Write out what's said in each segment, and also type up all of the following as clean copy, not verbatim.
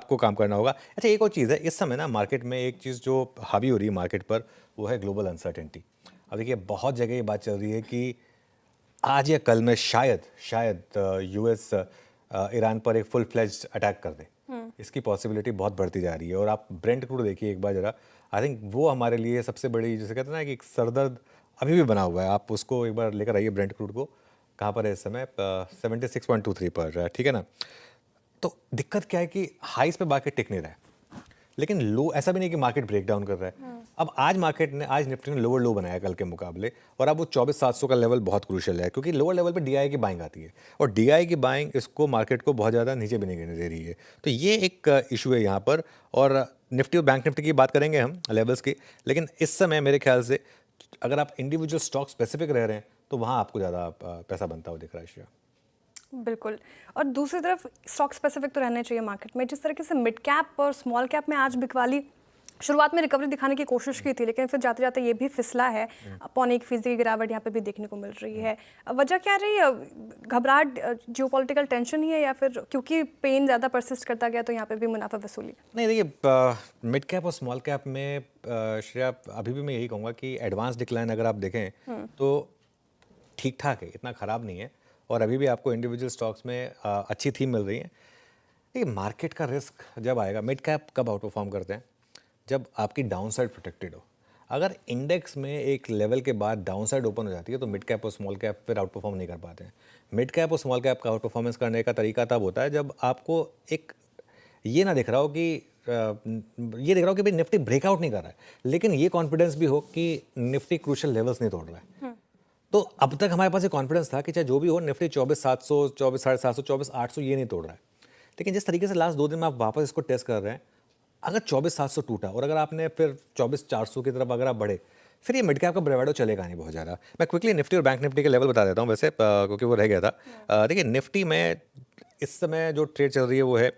आपको काम करना होगा। अच्छा, एक और चीज़ है इस समय ना मार्केट में, एक चीज़ जो हावी हो रही है मार्केट पर, वो है ग्लोबल अनसर्टेनिटी। अब देखिए बहुत जगह ये बात चल रही है कि आज या कल में शायद शायद यूएस ईरान पर एक फुल फ्लेज्ड अटैक कर दे। इसकी पॉसिबिलिटी बहुत बढ़ती जा रही है। और आप ब्रेंट क्रूड देखिए एक बार ज़रा, आई थिंक वो हमारे लिए सबसे बड़ी, जिसे कहते हैं ना कि एक सरदर्द अभी भी बना हुआ है। आप उसको एक बार लेकर आइए ब्रेंट क्रूड को, कहाँ पर है इस समय, 76.23 पर, ठीक है ना। तो दिक्कत क्या है कि हाइस पे मार्केट टिक नहीं रहा है, लेकिन लो ऐसा भी नहीं कि मार्केट ब्रेक डाउन कर रहा है। अब आज निफ्टी ने लोअर लो बनाया कल के मुकाबले, और अब वो 24,700 का लेवल बहुत क्रूशियल है, क्योंकि लोअर लेवल पे डीआई की बाइंग आती है, और डीआई की बाइंग इसको मार्केट को बहुत ज़्यादा नीचे भी नहीं गिरने दे रही है। तो ये एक इशू है यहाँ पर। और निफ्टी और बैंक निफ्टी की बात करेंगे हम लेवल्स की, लेकिन इस समय मेरे ख्याल से अगर आप इंडिविजुअल स्टॉक स्पेसिफिक रह रहे हैं तो वहाँ आपको ज़्यादा पैसा बनता हुआ दिख रहा है शेयर। बिल्कुल। और दूसरी तरफ स्टॉक स्पेसिफिक तो रहने चाहिए मार्केट में। जिस तरीके से मिड कैप और स्मॉल कैप में आज बिकवाली शुरुआत में रिकवरी दिखाने की कोशिश की थी, लेकिन फिर जाते जाते ये भी फिसला है। 0.25% की गिरावट यहाँ पे भी देखने को मिल रही है। वजह क्या रही है? घबराहट, जियोपॉलिटिकल टेंशन ही है, या फिर क्योंकि पेन ज़्यादा परसिस्ट करता गया तो यहाँ पे भी मुनाफा वसूली? नहीं देखिए, मिड कैप और स्मॉल कैप में श्रेया, अभी भी मैं यही कहूँगा कि एडवांस डिक्लाइन अगर आप देखें तो ठीक ठाक है, इतना ख़राब नहीं है। और अभी भी आपको इंडिविजुअल स्टॉक्स में अच्छी थीम मिल रही है। देखिए मार्केट का रिस्क जब आएगा, मिड कैप कब आउट परफॉर्म करते हैं, जब आपकी डाउन साइड प्रोटेक्टेड हो। अगर इंडेक्स में एक लेवल के बाद डाउन साइड ओपन हो जाती है तो मिड कैप और स्मॉल कैप फिर आउट परफॉर्म नहीं कर पाते हैं। मिड कैप और स्मॉल कैप का आउट परफॉर्मेंस करने का तरीका तब होता है जब आपको एक ये ना दिख रहा हो कि ये दिख रहा हो कि भाई निफ्टी ब्रेकआउट नहीं कर रहा है, लेकिन ये कॉन्फिडेंस भी हो कि निफ्टी क्रूशियल लेवल्स नहीं तोड़ रहा है। तो अब तक हमारे पास ये कॉन्फिडेंस था कि चाहे जो भी हो, निफ्टी 24,700, 24,750, 24,800 ये नहीं तोड़ रहा है। लेकिन जिस तरीके से लास्ट 2 दिन में आप वापस इसको टेस्ट कर रहे हैं, अगर 24,700 टूटा और अगर आपने फिर 24,400 की तरफ अगर आप बढ़े, फिर ये मिड कैप का ब्रेवाडो चलेगा नहीं बहुत ज़्यादा। मैं क्विकली निफ्टी और बैंक निफ्टी के लेवल बता देता हूँ वैसे, क्योंकि वो रह गया था। देखिए निफ्टी में इस समय जो ट्रेड चल रही है वो है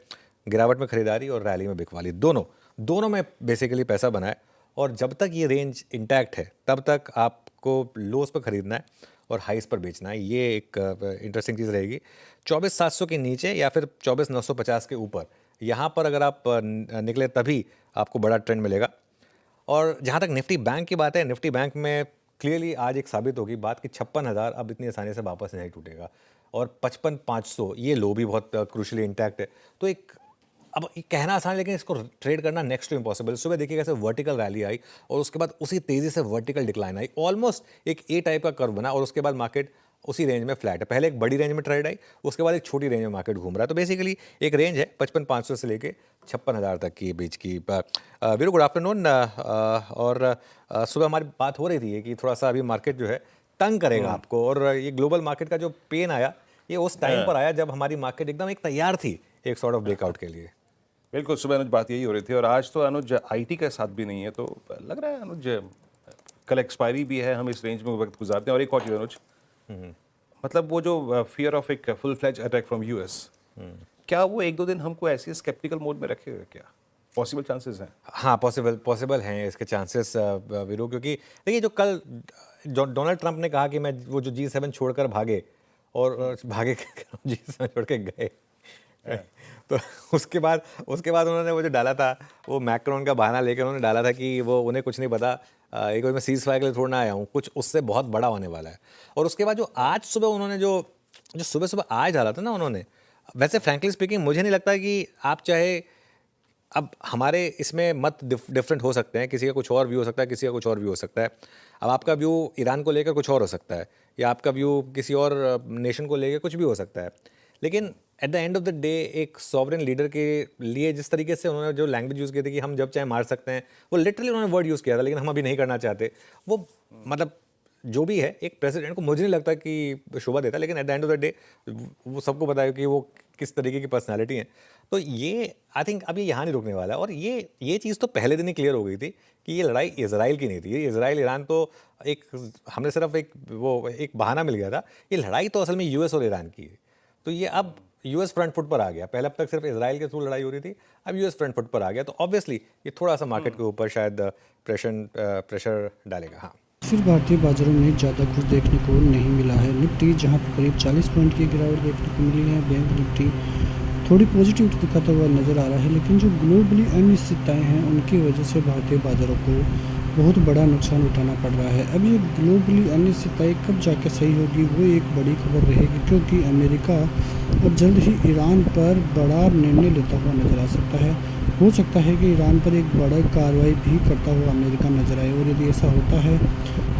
गिरावट में खरीदारी और रैली में बिकवाली, दोनों में बेसिकली पैसा बना है। और जब तक ये रेंज इंटैक्ट है तब तक आपको लोस पर खरीदना है और हाइस पर बेचना है। ये एक इंटरेस्टिंग चीज़ रहेगी। 24,700 के नीचे या फिर 24,950 के ऊपर, यहाँ पर अगर आप निकले तभी आपको बड़ा ट्रेंड मिलेगा। और जहाँ तक निफ्टी बैंक की बात है, निफ्टी बैंक में क्लियरली आज एक साबित होगी बात कि 56,000 अब इतनी आसानी से वापस नहीं टूटेगा, और 55,500 ये लो भी बहुत क्रूशली इंटैक्ट है। तो एक, अब ये कहना आसान है लेकिन इसको ट्रेड करना नेक्स्ट टू इम्पॉसिबल। सुबह देखिए कैसे वर्टिकल रैली आई और उसके बाद उसी तेज़ी से वर्टिकल डिक्लाइन आई, ऑलमोस्ट एक ए टाइप का कर्व बना, और उसके बाद मार्केट उसी रेंज में फ्लैट है। पहले एक बड़ी रेंज में ट्रेड आई, उसके बाद एक छोटी रेंज में मार्केट घूम रहा है। तो बेसिकली एक रेंज है 55,500 से लेके 56,000 तक की बीच की। Veeru good afternoon. और सुबह हमारी बात हो रही थी कि थोड़ा सा अभी मार्केट जो है तंग करेगा आपको, और ये ग्लोबल मार्केट का जो पेन आया ये उस टाइम पर आया जब हमारी मार्केट एकदम एक तैयार थी एक सॉर्ट ऑफ ब्रेकआउट के लिए। बिल्कुल, सुबह अनुज बात यही हो रही थी। और आज तो अनुज आईटी का साथ भी नहीं है, तो लग रहा है अनुज कल एक्सपायरी भी है, हम इस रेंज में वक्त गुजारते हैं। और एक और चीज़ अनुज, मतलब वो जो फियर ऑफ एक full fledge attack from US, क्या वो 1-2 दिन हमको ऐसे स्केप्टिकल मोड में रखेगा? क्या पॉसिबल चांसेस हैं? हाँ, पॉसिबल हैं इसके चांसेस वीरू, क्योंकि देखिए जो कल डोनाल्ड ट्रंप ने कहा कि मैं वो जो G7 छोड़कर भागे, और भागे G7 छोड़ के गए तो उसके बाद उन्होंने वो जो डाला था, वो मैक्रोन का बहाना लेकर उन्होंने डाला था कि वो उन्हें कुछ नहीं पता, एक मैं सीज फायर के लिए थोड़ा ना आया हूँ, कुछ उससे बहुत बड़ा होने वाला है। और उसके बाद जो आज सुबह उन्होंने जो सुबह आज डाला था ना उन्होंने, वैसे फ्रैंकली स्पीकिंग मुझे नहीं लगता कि आप चाहे, अब हमारे इसमें मत डिफरेंट हो सकते हैं, किसी का कुछ और व्यू हो सकता है, किसी का कुछ और व्यू हो सकता है। अब आपका व्यू ईरान को लेकर कुछ और हो सकता है, या आपका व्यू किसी और नेशन को लेकर कुछ भी हो सकता है, लेकिन at the end of the day एक सॉवरेन लीडर के लिए जिस तरीके से उन्होंने जो लैंग्वेज यूज़ की थी कि हम जब चाहे मार सकते हैं, वो लिटरली उन्होंने वर्ड यूज़ किया था, लेकिन हम अभी नहीं करना चाहते, वो मतलब जो भी है एक प्रेसिडेंट को मुझे नहीं लगता कि शोभा देता, लेकिन at the end of the day वो सबको पता है कि वो किस तरीके की पर्सनैलिटी है। तो ये आई थिंक अब ये यहाँ नहीं रुकने वाला है। और ये चीज़ तो पहले दिन ही क्लियर हो गई थी कि ये लड़ाई इजराइल की नहीं थी, ये इजराइल ईरान तो एक, हमने सिर्फ एक बहाना मिल गया था, ये लड़ाई तो असल में यूएस और ईरान की है। तो ये अब यूएस फ्रंट फुट पर आ गया, पहले अब तक सिर्फ इजराइल के थ्रू लड़ाई हो रही थी, अब यूएस फ्रंट फुट पर आ गया, तो ऑब्वियसली ये थोड़ा सा मार्केट के ऊपर शायद प्रेशर डालेगा। हाँ, फिर भारतीय बाजारों में ज़्यादा कुछ देखने को नहीं मिला है। निफ्टी जहां पर करीब 40 पॉइंट की गिरावट देखने को मिली है, बैंक निफ्टी थोड़ी पॉजिटिविटी दिखाता हुआ नज़र आ रहा है, लेकिन जो ग्लोबली अनिश्चितताएं हैं उनकी वजह से भारतीय बाज़ारों को बहुत बड़ा नुकसान उठाना पड़ रहा है। अब ये ग्लोबली अनिश्चितताएं कब जाके सही होगी वो एक बड़ी खबर रहेगी, क्योंकि अमेरिका अब जल्द ही ईरान पर बड़ा निर्णय लेता हुआ नज़र आ सकता है। हो सकता है कि ईरान पर एक बड़ा कार्रवाई भी करता हुआ अमेरिका नजर आए, और यदि ऐसा होता है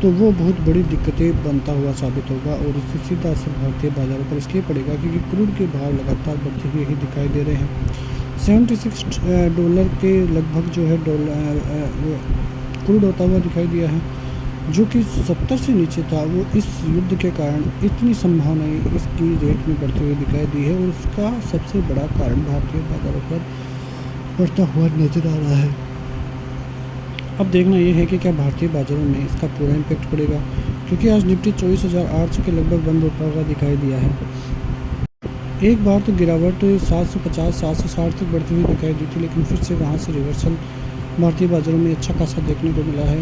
तो वो बहुत बड़ी दिक्कतें बनता हुआ साबित होगा, और इससे सीधा असर भारतीय बाज़ारों पर इसलिए पड़ेगा क्योंकि क्रूड के भाव लगातार बढ़ते हुए ही दिखाई दे रहे हैं। $76 के लगभग जो है क्रूड होता हुआ दिखाई दिया है, जो कि 70 से नीचे था। वो इस युद्ध के कारण इतनी संभावनाएं इसकी रेट में बढ़ती हुई दिखाई दी है, और उसका सबसे बड़ा कारण भारतीय बाज़ारों पर बढ़ता हुआ नज़र आ रहा है। अब देखना यह है कि क्या भारतीय बाज़ारों में इसका पूरा इम्पैक्ट पड़ेगा, क्योंकि आज निफ्टी 24,800 के लगभग बंद होता हुआ दिखाई दिया है। एक बार तो गिरावट 750-760 तक बढ़ती हुई दिखाई दी थी, लेकिन फिर से वहां से रिवर्सल भारतीय बाज़ारों में अच्छा खासा देखने को मिला है।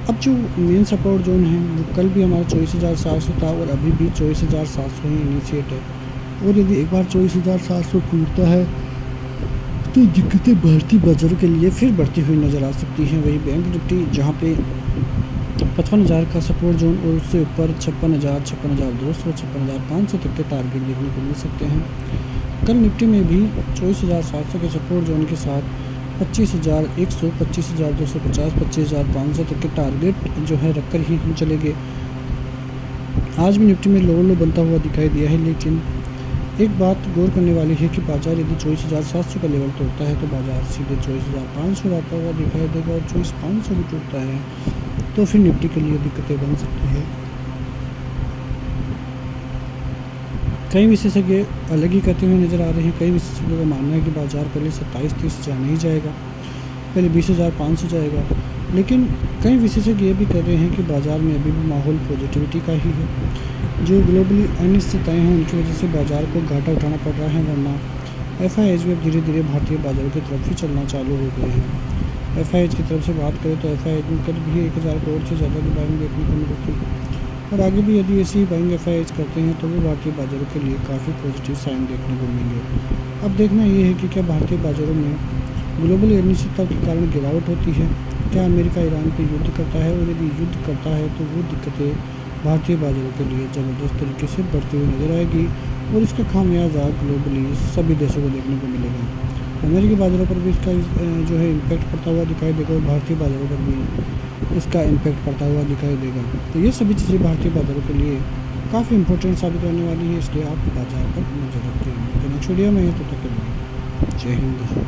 अब जो मेन सपोर्ट जोन है वो कल भी हमारा 24,700 था, और अभी भी 24,700 ही इनिशिएट है, और यदि एक बार 24,700 टूटता है तो दिक्कतें भारतीय बाज़ारों के लिए फिर बढ़ती हुई नज़र आ सकती हैं। वही बैंक निफ्टी जहां पे 55,000 का सपोर्ट जोन और उससे ऊपर 56,000, 56,200, 56,500 तक के टारगेट देखने को मिल सकते हैं। कल निफ्टी में भी 24,700 के सपोर्ट जोन के साथ 25,100, 25,250, 25,500 तक के टारगेट जो है रखकर ही हम चलेंगे। आज भी निफ्टी में लो बनता हुआ दिखाई दिया है, लेकिन एक बात गौर करने वाली है कि बाजार यदि 24,700 का लेवल तोड़ता है तो बाजार सीधे 24,500 आता हुआ दिखाई देगा, और 24,500 भी टूटता है तो फिर निफ्टी के लिए दिक्कतें बन सकती है। कई विशेषज्ञ अलग ही कहते हुए नज़र आ रहे हैं। कई विशेषज्ञों का मानना है कि बाजार पहले 27-30 हज़ार नहीं जाएगा, पहले 20,500 जाएगा, लेकिन कई विशेषज्ञ ये भी कह रहे हैं कि बाज़ार में अभी भी माहौल पॉजिटिविटी का ही है। जो ग्लोबली अनिश्चितताएं हैं उनकी वजह से बाज़ार को घाटा उठाना पड़ रहा है, वरना FIIs भी अब धीरे धीरे भारतीय बाज़ारों की तरफ ही चलना चालू हो गए हैं। FIIs की तरफ से बात करें तो FIIs में कल भी 1,000 करोड़ से ज़्यादा की बाइंग देखने को मिली थी, और आगे भी यदि ऐसी बाइंग FIIs करते हैं तो वो भारतीय बाज़ारों के लिए काफ़ी पॉजिटिव साइन देखने को मिलेंगे। अब देखना ये है कि क्या भारतीय बाज़ारों में ग्लोबल अनिश्चितता के कारण गिरावट होती है, क्या अमेरिका ईरान पर युद्ध करता है, और यदि युद्ध करता है तो वो दिक्कतें भारतीय बाज़ारों के लिए ज़बरदस्त तरीके से बढ़ती हुई नजर आएगी, और इसका खामियाजा ग्लोबली सभी देशों को देखने को मिलेगा। अमेरिकी बाज़ारों पर भी इसका जो है इम्पैक्ट पड़ता हुआ दिखाई देगा, और भारतीय बाज़ारों पर भी इसका इम्पैक्ट पड़ता हुआ दिखाई देगा। तो ये सभी चीज़ें भारतीय बाज़ारों के लिए काफ़ी इंपॉर्टेंट साबित होने वाली है, इसलिए आप बाज़ार पर नजर रखिए। तो नेक्स्ट वीडियो में है, तो तक के लिए जय हिंद।